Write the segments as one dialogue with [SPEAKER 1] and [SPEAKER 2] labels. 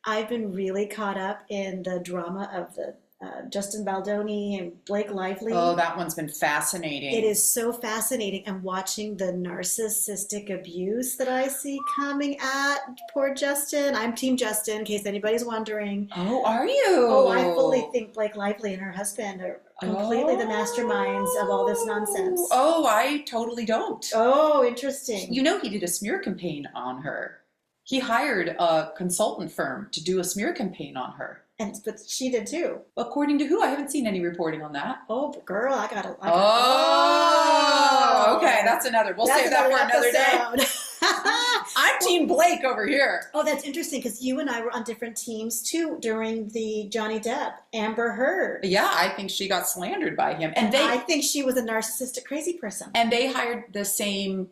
[SPEAKER 1] I've been really caught up in the drama of the Justin Baldoni and Blake
[SPEAKER 2] Oh,
[SPEAKER 1] Lively.
[SPEAKER 2] that one's been
[SPEAKER 1] It
[SPEAKER 2] fascinating.
[SPEAKER 1] is so fascinating and watching the narcissistic abuse that I see coming at poor Justin. I'm Team Justin, in case anybody's wondering.
[SPEAKER 2] Oh, are
[SPEAKER 1] Oh, I fully
[SPEAKER 2] you?
[SPEAKER 1] think Blake Lively and her husband are completely the masterminds of all this
[SPEAKER 2] Oh,
[SPEAKER 1] nonsense.
[SPEAKER 2] oh, I totally don't.
[SPEAKER 1] Oh, interesting.
[SPEAKER 2] You know, he did a smear campaign on her. He hired a consultant firm to do a smear campaign on her.
[SPEAKER 1] And but she did too.
[SPEAKER 2] According to who? I haven't seen any reporting on that.
[SPEAKER 1] Oh, girl, I got.
[SPEAKER 2] Oh, okay,
[SPEAKER 1] Oh,
[SPEAKER 2] that's another. We'll
[SPEAKER 1] that's
[SPEAKER 2] save that
[SPEAKER 1] another
[SPEAKER 2] for another day.
[SPEAKER 1] episode.
[SPEAKER 2] I'm Team Blake over here.
[SPEAKER 1] Oh, that's interesting because you and I were on different teams too during the Johnny Depp Amber Heard,
[SPEAKER 2] Yeah, I think she got slandered by him, and
[SPEAKER 1] and I
[SPEAKER 2] they
[SPEAKER 1] think she was a narcissistic crazy person.
[SPEAKER 2] and they hired the same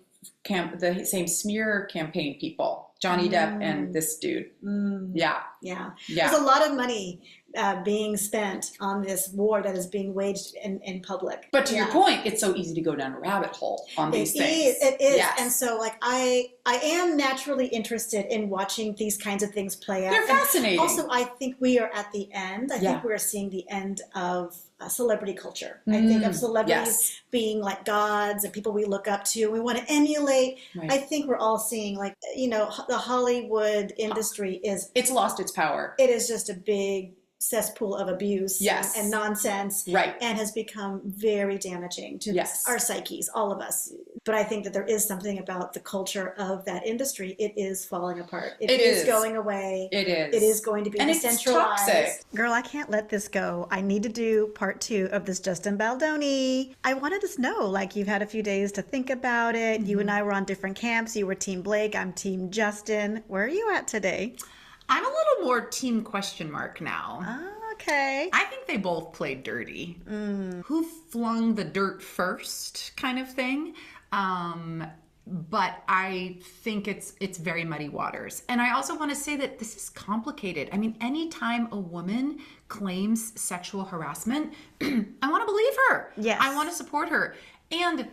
[SPEAKER 2] smear campaign people, Johnny Depp and
[SPEAKER 1] Mm,
[SPEAKER 2] this dude.
[SPEAKER 1] mm,
[SPEAKER 2] Yeah,
[SPEAKER 1] yeah, there's
[SPEAKER 2] yeah.
[SPEAKER 1] a lot of money being spent on this war that is being waged in public.
[SPEAKER 2] But to your
[SPEAKER 1] Yeah.
[SPEAKER 2] point, it's so easy to go down a rabbit hole on these things.
[SPEAKER 1] It is, and
[SPEAKER 2] Yes,
[SPEAKER 1] so like I am naturally interested in watching these kinds of things play out.
[SPEAKER 2] they're
[SPEAKER 1] And
[SPEAKER 2] fascinating.
[SPEAKER 1] also, I think we are at the end. I think
[SPEAKER 2] Yeah.
[SPEAKER 1] we're seeing the end of celebrity culture. I think of celebrities
[SPEAKER 2] Yes,
[SPEAKER 1] being like gods and people we look up to. We want to emulate. I
[SPEAKER 2] right.
[SPEAKER 1] think we're all seeing like the Hollywood industry is
[SPEAKER 2] It's lost its power.
[SPEAKER 1] it is just a big cesspool of abuse and
[SPEAKER 2] Yes,
[SPEAKER 1] nonsense
[SPEAKER 2] right.
[SPEAKER 1] and has become very damaging to
[SPEAKER 2] Yes,
[SPEAKER 1] our psyches, all of us. But I think that there is something about the culture of that industry. It is falling apart. It
[SPEAKER 2] it
[SPEAKER 1] is
[SPEAKER 2] is.
[SPEAKER 1] going away.
[SPEAKER 2] It
[SPEAKER 1] It is
[SPEAKER 2] is.
[SPEAKER 1] going to be
[SPEAKER 2] And it's toxic.
[SPEAKER 1] decentralized. Girl, I can't let this go. I need to do part 2 of this Justin Baldoni. I wanted to know, like, you've had a few days to think about it. You and
[SPEAKER 2] Mhm.
[SPEAKER 1] I were on different camps. You were Team Blake. I'm Team Justin. Where are you at today?
[SPEAKER 3] I'm a little more team question mark now.
[SPEAKER 1] Okay.
[SPEAKER 3] I think they both played dirty. Who flung the dirt first, kind of thing. But I think it's very muddy waters. And I also want to say that this is complicated. I mean, anytime a woman claims sexual harassment, I want to believe her.
[SPEAKER 1] Yes.
[SPEAKER 3] I want to support her. And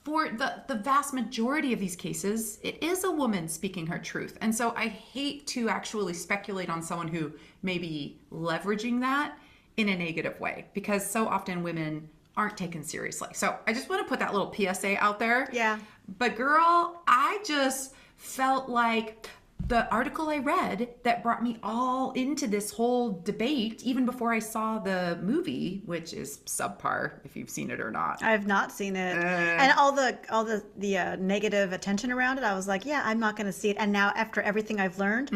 [SPEAKER 3] for the vast majority of these cases, it is a woman speaking her truth. And so I hate to actually speculate on someone who may be leveraging that in a negative way, because so often women aren't taken seriously. So I just want to put that little PSA out there.
[SPEAKER 1] Yeah.
[SPEAKER 3] But girl, I just felt like the article I read that brought me all into this whole debate, even before I saw the movie, which is subpar if you've seen it or not.
[SPEAKER 1] I have not seen it, and all the negative attention around it. I was like, yeah, I'm not going to see it. And now, after everything I've learned,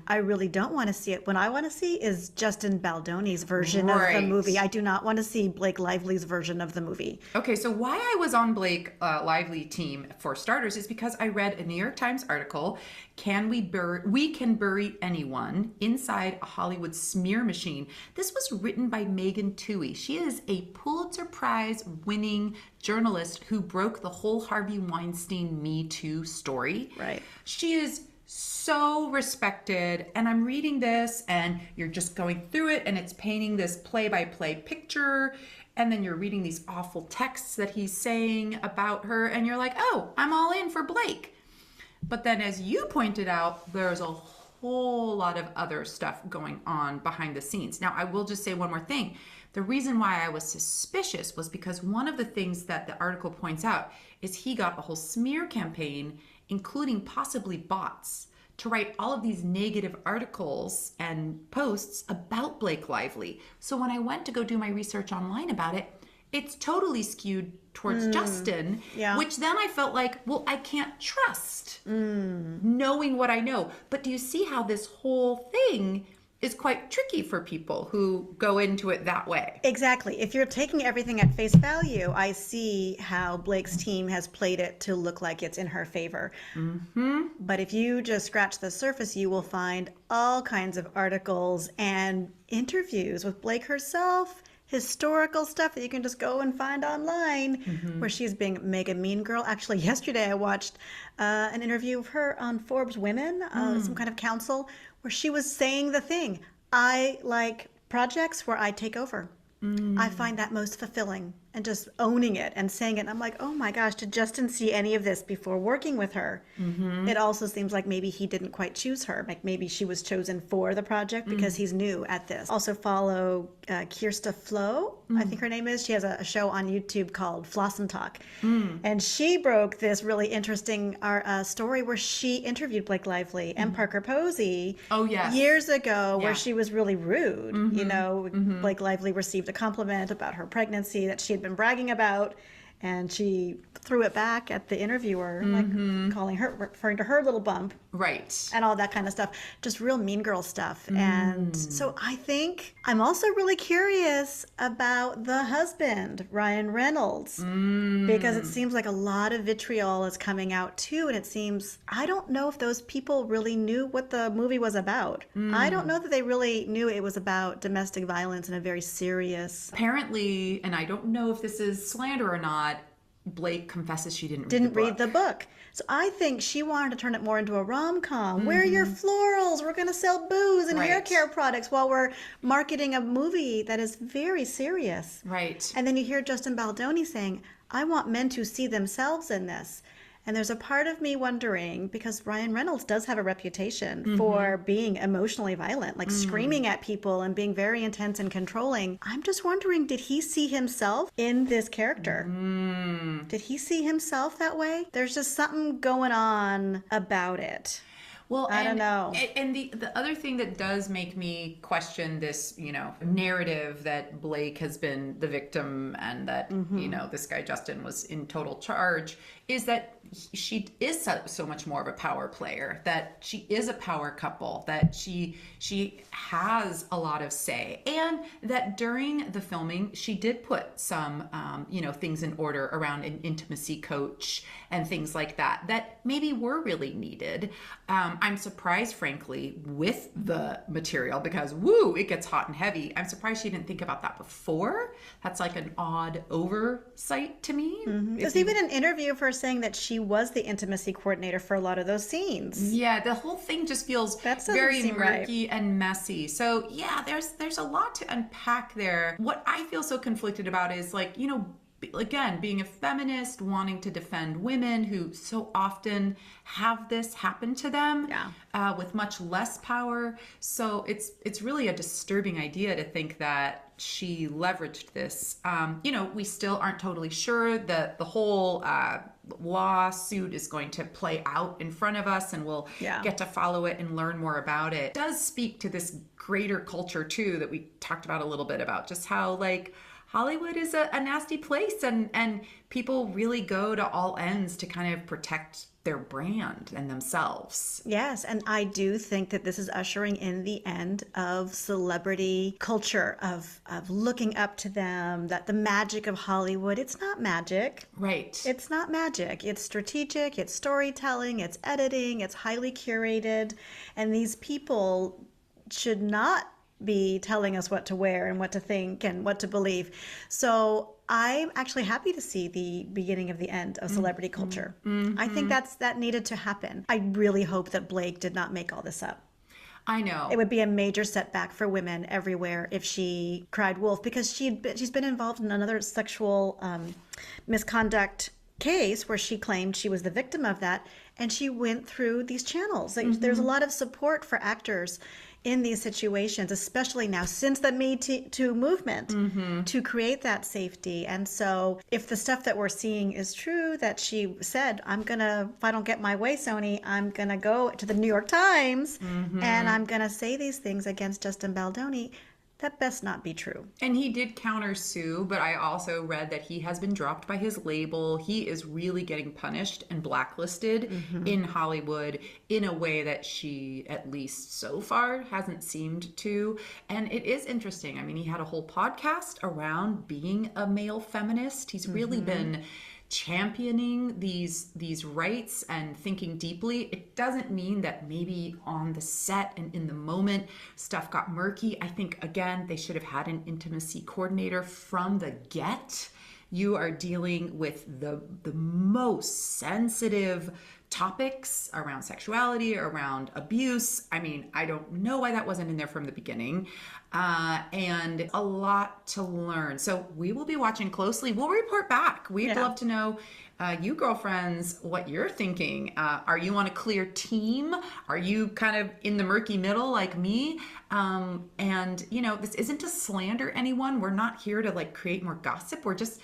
[SPEAKER 1] I really don't want to see it. What I want to see is Justin Baldoni's version of the
[SPEAKER 3] Right.
[SPEAKER 1] movie. I do not want to see Blake Lively's version of the movie.
[SPEAKER 3] Okay, so why I was on Blake Lively team for starters is because I read a New York Times article. We can bury anyone inside a Hollywood smear machine. This was written by Megan Twohey. She is a Pulitzer Prize winning journalist who broke the whole Harvey Weinstein Me Too story.
[SPEAKER 1] Right.
[SPEAKER 3] She is so respected, and I'm reading this and you're just going through it and it's painting this play-by-play picture, and then you're reading these awful texts that he's saying about her, and you're like, oh, I'm all in for Blake. But then, as you pointed out, there's a whole lot of other stuff going on behind the scenes. Now, I will just say one more thing. The reason why I was suspicious was because one of the things that the article points out is he got a whole smear campaign, including possibly bots, to write all of these negative articles and posts about Blake Lively. So when I went to go do my research online about it, it's totally skewed towards Justin,
[SPEAKER 1] Yeah.
[SPEAKER 3] which then I felt like, well, I can't trust knowing what I know. But do you see how this whole thing is quite tricky for people who go into it that way?
[SPEAKER 1] Exactly. If you're taking everything at face value, I see how Blake's team has played it to look like it's in her favor. But if you just scratch the surface, you will find all kinds of articles and interviews with Blake herself, historical stuff that you can just go and find online, where she's being mega mean girl. Actually, yesterday I watched an interview of her on Forbes Women, some kind of council, where she was saying the thing. I like projects where I take over. I find that most fulfilling. and just owning it and saying it. And I'm like, oh my gosh, did Justin see any of this before working with her? It also seems like maybe he didn't quite choose her. Like maybe she was chosen for the project because he's new at this. Also follow Kirsta Flo, I think her name is. She has a show on YouTube called Floss and Talk. And she broke this really interesting story where she interviewed Blake Lively and Parker Posey years ago where she was really rude. You know, Blake Lively received a compliment about her pregnancy that she had been bragging about, and she threw it back at the interviewer, like calling her, referring to her little bump.
[SPEAKER 3] Right.
[SPEAKER 1] And all that kind of stuff. Just real mean girl stuff. And so I think I'm also really curious about the husband, Ryan Reynolds, because it seems like a lot of vitriol is coming out too. And it seems, I don't know if those people really knew what the movie was about. I don't know that they really knew it was about domestic violence in a very serious.
[SPEAKER 3] Apparently, and I don't know if this is slander or not, Blake confesses she didn't
[SPEAKER 1] read the book. So I think she wanted to turn it more into a rom-com. Wear your florals. We're going to sell booze and hair care products while we're marketing a movie that is very serious.
[SPEAKER 3] Right.
[SPEAKER 1] And then you hear Justin Baldoni saying, I want men to see themselves in this. And there's a part of me wondering, because Ryan Reynolds does have a reputation for being emotionally violent, like screaming at people and being very intense and controlling. I'm just wondering, did he see himself in this character? Did he see himself that way? There's just something going on about it.
[SPEAKER 3] Well,
[SPEAKER 1] I don't know.
[SPEAKER 3] And the other thing that does make me question this, you know, narrative that Blake has been the victim and that, you know, this guy Justin was in total charge is that she is so much more of a power player, that she is a power couple, that she has a lot of say, and that during the filming she did put some you know, things in order around an intimacy coach and things like that maybe were really needed. I'm surprised, frankly, with the material, because it gets hot and heavy. I'm surprised she didn't think about that before. That's like an odd oversight to me.
[SPEAKER 1] There's even an interview of her saying that she was the intimacy coordinator for a lot of those scenes.
[SPEAKER 3] Yeah, the whole thing just feels very murky and messy. So yeah, there's a lot to unpack there. What I feel so conflicted about is, like, you know, again, being a feminist, wanting to defend women who so often have this happen to them with much less power. So it's really a disturbing idea to think that she leveraged this. You know, we still aren't totally sure that the whole lawsuit is going to play out in front of us, and we'll get to follow it and learn more about it. It does speak to this greater culture too that we talked about a little bit, about just how, like, Hollywood is a nasty place, and people really go to all ends to kind of protect their brand and themselves.
[SPEAKER 1] Yes, and I do think that this is ushering in the end of celebrity culture, of looking up to them, that the magic of Hollywood, it's not magic.
[SPEAKER 3] Right.
[SPEAKER 1] It's not magic. It's strategic, it's storytelling, it's editing, it's highly curated, and these people should not be telling us what to wear and what to think and what to believe. So I'm actually happy to see the beginning of the end of celebrity culture. I think that needed to happen. I really hope that Blake did not make all this up.
[SPEAKER 3] I know.
[SPEAKER 1] It would be a major setback for women everywhere if she cried wolf, because she's been involved in another sexual misconduct case where she claimed she was the victim of that, and she went through these channels. Like, there's a lot of support for actors in these situations, especially now since the Me Too movement, to create that safety. And so if the stuff that we're seeing is true, that she said, if I don't get my way, Sony, I'm going to go to the New York Times and I'm going to say these things against Justin Baldoni, that best not be true.
[SPEAKER 3] And he did countersue, but I also read that he has been dropped by his label. He is really getting punished and blacklisted in Hollywood in a way that she, at least so far, hasn't seemed to. And it is interesting. I mean, he had a whole podcast around being a male feminist. He's really been championing these rights and thinking deeply. It doesn't mean that maybe on the set and in the moment stuff got murky. I think, again, they should have had an intimacy coordinator from the get. You are dealing with the most sensitive topics around sexuality, around abuse. I mean, I don't know why that wasn't in there from the beginning. And a lot to learn. So we will be watching closely. We'll report back. We'd
[SPEAKER 1] Yeah.
[SPEAKER 3] love to know, you girlfriends, what you're thinking. Are you on a clear team? Are you kind of in the murky middle like me? And, you know, this isn't to slander anyone. We're not here to like create more gossip. We're just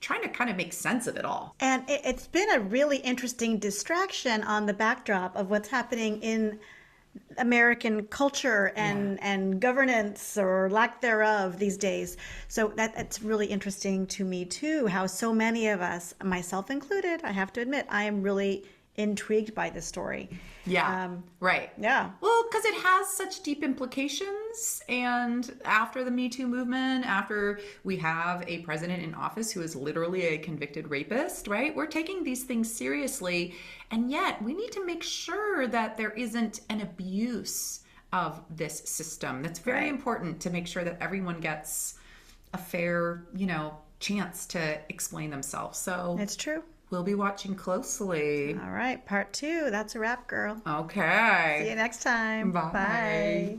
[SPEAKER 3] trying to kind of make sense of it all.
[SPEAKER 1] And it's been a really interesting distraction on the backdrop of what's happening in American culture and governance or lack thereof these days. So that's really interesting to me too, how so many of us, myself included, I have to admit, I am really intrigued by this story.
[SPEAKER 3] Yeah. Right.
[SPEAKER 1] Yeah.
[SPEAKER 3] Well, because it has such deep implications. And after the Me Too movement, after we have a president in office who is literally a convicted rapist, right? We're taking these things seriously. And yet we need to make sure that there isn't an abuse of this system. That's very important to make sure that everyone gets a fair, you know, chance to explain themselves. So
[SPEAKER 1] It's true.
[SPEAKER 3] we'll be watching closely.
[SPEAKER 1] All right, part 2. That's a wrap, girl.
[SPEAKER 3] Okay.
[SPEAKER 1] See you next time.
[SPEAKER 3] Bye.
[SPEAKER 1] Bye.